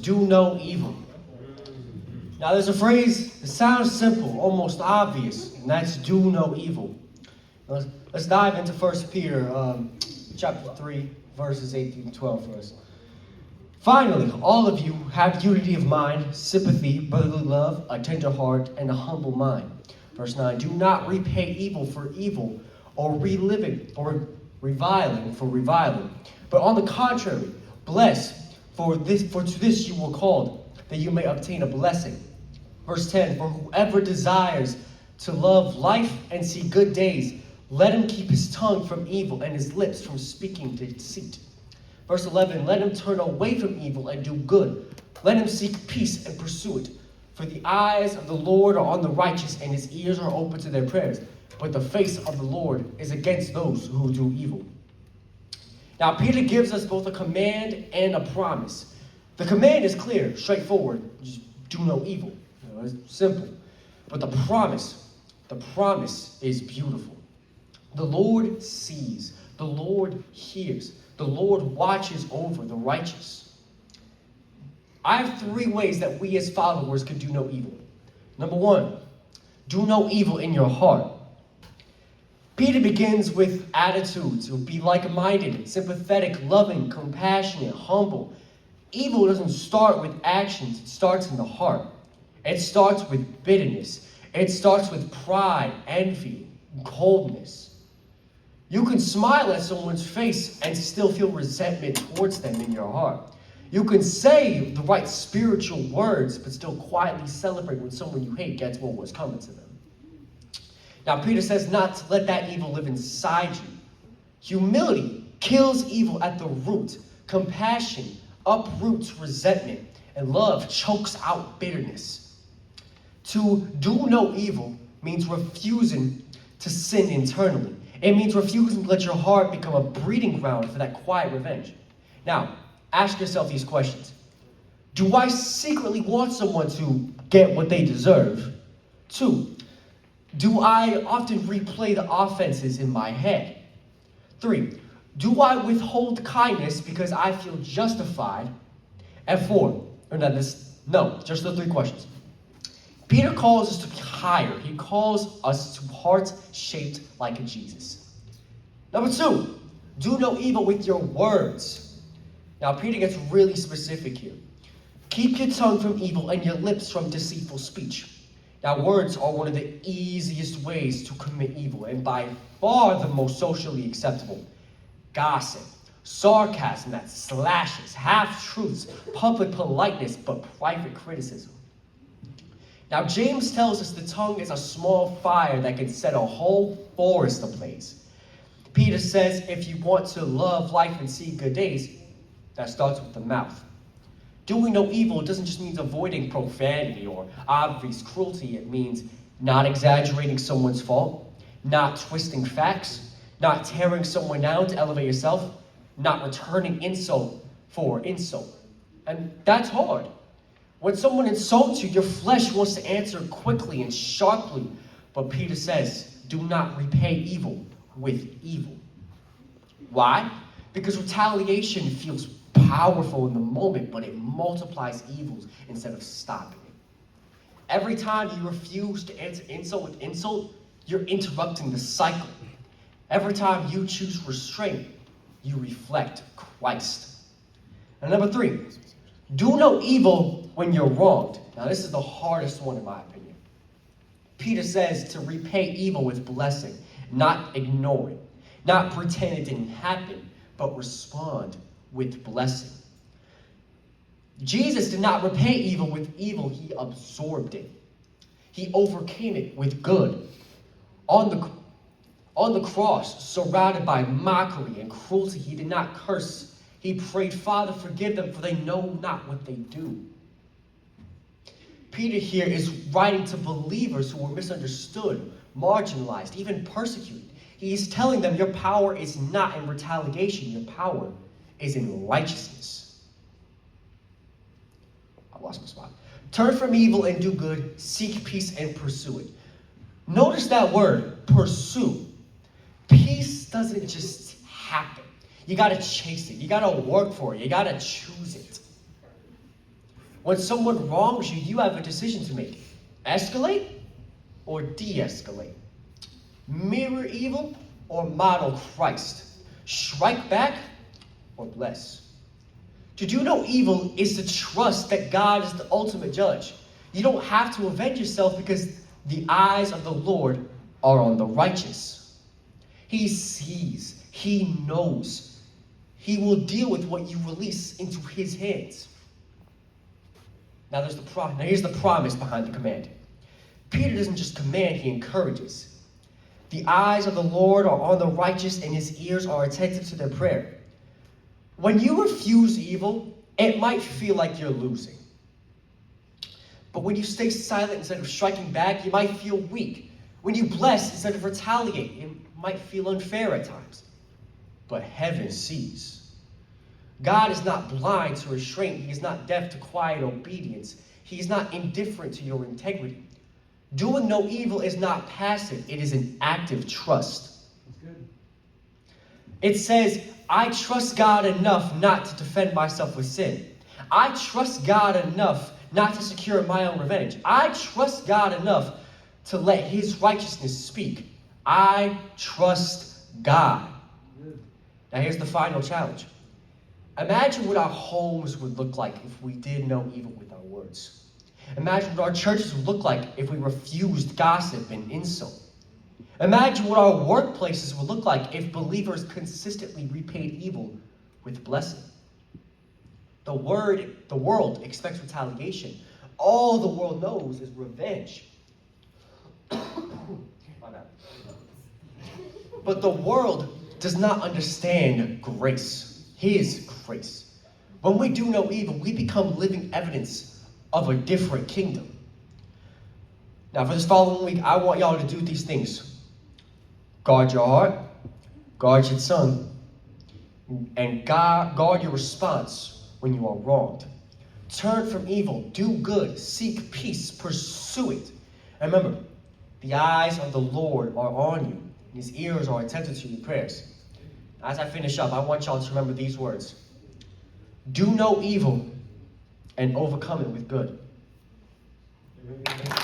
do no evil. Now there's a phrase that sounds simple, almost obvious, and that's do no evil. Let's dive into 1 Peter chapter 3, verses 8 through 12 for us. Finally, all of you have unity of mind, sympathy, brotherly love, a tender heart, and a humble mind. Verse 9, do not repay evil for evil, or reviling for reviling. But on the contrary, bless, for to this you were called, that you may obtain a blessing. Verse 10, for whoever desires to love life and see good days, let him keep his tongue from evil and his lips from speaking deceit. Verse 11, let him turn away from evil and do good. Let him seek peace and pursue it. For the eyes of the Lord are on the righteous, and his ears are open to their prayers. But the face of the Lord is against those who do evil. Now, Peter gives us both a command and a promise. The command is clear, straightforward. Just do no evil. It's simple. But the promise is beautiful. The Lord sees. The Lord hears. The Lord watches over the righteous. I have 3 ways that we as followers can do no evil. Number 1, do no evil in your heart. Peter begins with attitudes. Be like-minded, sympathetic, loving, compassionate, humble. Evil doesn't start with actions. It starts in the heart. It starts with bitterness. It starts with pride, envy, coldness. You can smile at someone's face and still feel resentment towards them in your heart. You can say the right spiritual words, but still quietly celebrate when someone you hate gets what was coming to them. Now, Peter says not to let that evil live inside you. Humility kills evil at the root. Compassion uproots resentment. And love chokes out bitterness. To do no evil means refusing to sin internally. It means refusing to let your heart become a breeding ground for that quiet revenge. Now, ask yourself these questions. Do I secretly want someone to get what they deserve? 2, do I often replay the offenses in my head? 3, do I withhold kindness because I feel justified? And 4, just the 3 questions. Peter calls us to be higher. He calls us to hearts shaped like a Jesus. Number 2, do no evil with your words. Now, Peter gets really specific here. Keep your tongue from evil and your lips from deceitful speech. Now, words are one of the easiest ways to commit evil, and by far the most socially acceptable. Gossip, sarcasm that slashes, half-truths, public politeness, but private criticism. Now, James tells us the tongue is a small fire that can set a whole forest ablaze. Peter says if you want to love life and see good days, that starts with the mouth. Doing no evil doesn't just mean avoiding profanity or obvious cruelty. It means not exaggerating someone's fault, not twisting facts, not tearing someone down to elevate yourself, not returning insult for insult. And that's hard. When someone insults you, your flesh wants to answer quickly and sharply. But Peter says, do not repay evil with evil. Why? Because retaliation feels powerful in the moment, but it multiplies evils instead of stopping it. Every time you refuse to answer insult with insult, you're interrupting the cycle. Every time you choose restraint, you reflect Christ. And number 3, do no evil when you're wronged. Now, this is the hardest one in my opinion. Peter says to repay evil with blessing, not ignore it, not pretend it didn't happen, but respond with blessing. Jesus did not repay evil with evil, he absorbed it. He overcame it with good. On the cross, surrounded by mockery and cruelty, he did not curse. He prayed, Father, forgive them, for they know not what they do. Peter here is writing to believers who were misunderstood, marginalized, even persecuted. He's telling them your power is not in retaliation. Your power is in righteousness. I lost my spot. Turn from evil and do good. Seek peace and pursue it. Notice that word, pursue. Peace doesn't just happen. You got to chase it. You got to work for it. You got to choose it. When someone wrongs you, you have a decision to make. Escalate or de-escalate. Mirror evil or model Christ. Strike back or bless. To do no evil is to trust that God is the ultimate judge. You don't have to avenge yourself because the eyes of the Lord are on the righteous. He sees, he knows. He will deal with what you release into his hands. Now here's the promise behind the command. Peter doesn't just command, he encourages. The eyes of the Lord are on the righteous and his ears are attentive to their prayer. When you refuse evil, it might feel like you're losing. But when you stay silent instead of striking back, you might feel weak. When you bless instead of retaliate, it might feel unfair at times. But heaven sees. God is not blind to restraint. He is not deaf to quiet obedience. He is not indifferent to your integrity. Doing no evil is not passive. It is an active trust. That's good. It says, I trust God enough not to defend myself with sin. I trust God enough not to secure my own revenge. I trust God enough to let his righteousness speak. I trust God. Good. Now here's the final challenge. Imagine what our homes would look like if we did no evil with our words. Imagine what our churches would look like if we refused gossip and insult. Imagine what our workplaces would look like if believers consistently repaid evil with blessing. The world expects retaliation. All the world knows is revenge. But the world does not understand grace, his grace. When we do no evil, we become living evidence of a different kingdom. Now, for this following week, I want y'all to do these things. Guard your heart, guard your tongue, and guard your response when you are wronged. Turn from evil, do good, seek peace, pursue it. And remember, the eyes of the Lord are on you, and his ears are attentive to your prayers. As I finish up, I want y'all to remember these words. Do no evil and overcome it with good. Amen.